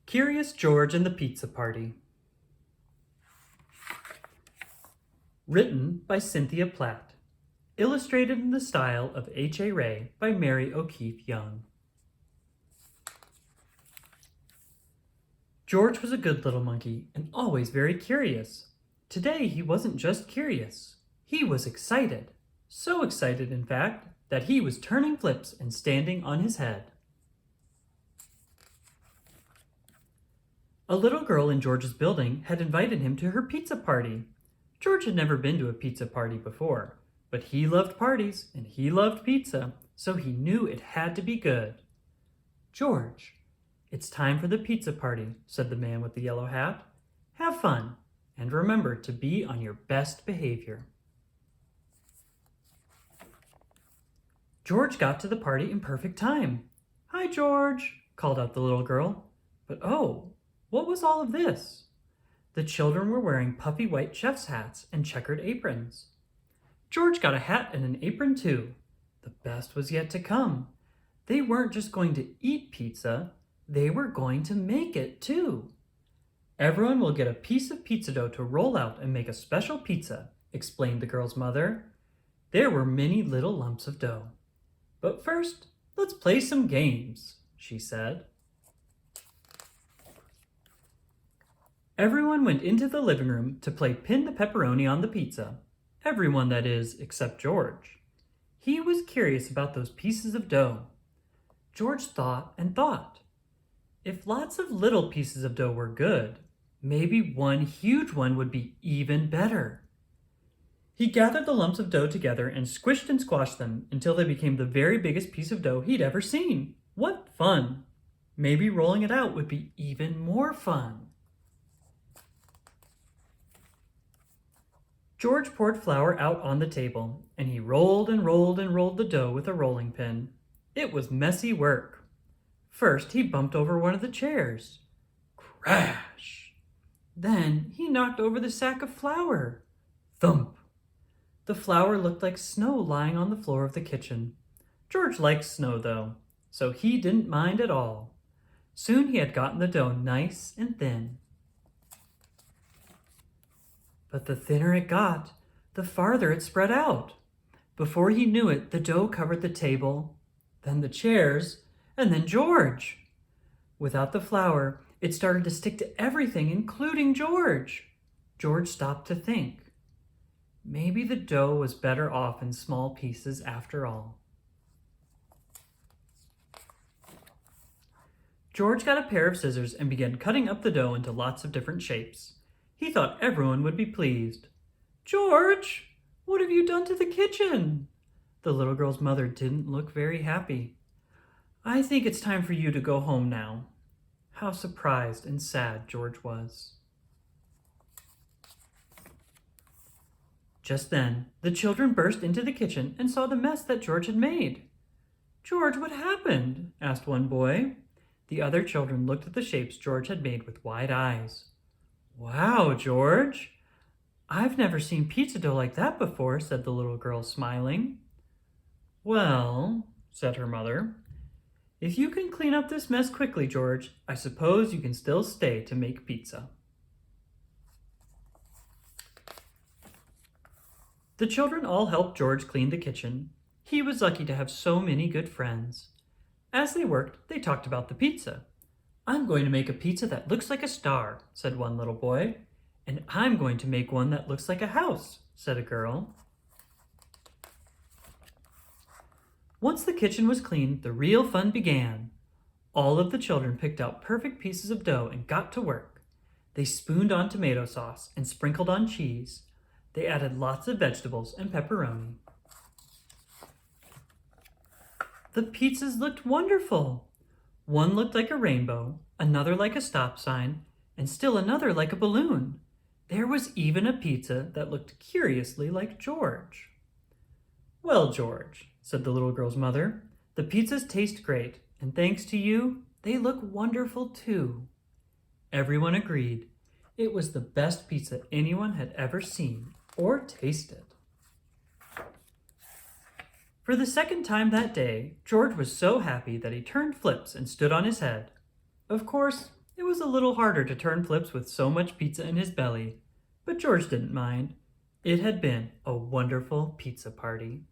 Curious George and the Pizza Party. Written by Cynthia Platt. Illustrated in the style of H.A. Ray by Mary O'Keefe Young. George was a good little monkey and always very curious. Today he wasn't just curious. He was excited. So excited, in fact, that he was turning flips and standing on his head. A little girl in George's building had invited him to her pizza party. George had never been to a pizza party before, but he loved parties and he loved pizza, so he knew it had to be good. "George, it's time for the pizza party," said the man with the yellow hat. "Have fun, and remember to be on your best behavior." George got to the party in perfect time. "Hi, George," called out the little girl. But oh, what was all of this? The children were wearing puffy white chef's hats and checkered aprons. George got a hat and an apron too. The best was yet to come. They weren't just going to eat pizza, they were going to make it too. "Everyone will get a piece of pizza dough to roll out and make a special pizza," explained the girl's mother. There were many little lumps of dough. "But first, let's play some games," she said. Everyone went into the living room to play pin the pepperoni on the pizza. Everyone, that is, except George. He was curious about those pieces of dough. George thought and thought. If lots of little pieces of dough were good, maybe one huge one would be even better. He gathered the lumps of dough together and squished and squashed them until they became the very biggest piece of dough he'd ever seen. What fun! Maybe rolling it out would be even more fun. George poured flour out on the table, and he rolled and rolled and rolled the dough with a rolling pin. It was messy work. First, he bumped over one of the chairs. Crash! Then he knocked over the sack of flour. Thump! The flour looked like snow lying on the floor of the kitchen. George liked snow, though, so he didn't mind at all. Soon he had gotten the dough nice and thin. But the thinner it got, the farther it spread out. Before he knew it, the dough covered the table, then the chairs, and then George. Without the flour, it started to stick to everything, including George. George stopped to think. Maybe the dough was better off in small pieces after all. George got a pair of scissors and began cutting up the dough into lots of different shapes. He thought everyone would be pleased. "George, what have you done to the kitchen?" The little girl's mother didn't look very happy. "I think it's time for you to go home now." How surprised and sad George was. Just then, the children burst into the kitchen and saw the mess that George had made. "George, what happened?" asked one boy. The other children looked at the shapes George had made with wide eyes. "Wow, George! I've never seen pizza dough like that before," said the little girl, smiling. "Well," said her mother, "if you can clean up this mess quickly, George, I suppose you can still stay to make pizza." The children all helped George clean the kitchen. He was lucky to have so many good friends. As they worked, they talked about the pizza. "I'm going to make a pizza that looks like a star," said one little boy. "And I'm going to make one that looks like a house," said a girl. Once the kitchen was cleaned, the real fun began. All of the children picked out perfect pieces of dough and got to work. They spooned on tomato sauce and sprinkled on cheese. They added lots of vegetables and pepperoni. The pizzas looked wonderful. One looked like a rainbow, another like a stop sign, and still another like a balloon. There was even a pizza that looked curiously like George. "Well, George," said the little girl's mother, "the pizzas taste great, and thanks to you, they look wonderful too." Everyone agreed. It was the best pizza anyone had ever seen or tasted. For the second time that day, George was so happy that he turned flips and stood on his head. Of course, It was a little harder to turn flips with so much pizza in his belly, but George didn't mind. It had been a wonderful pizza party.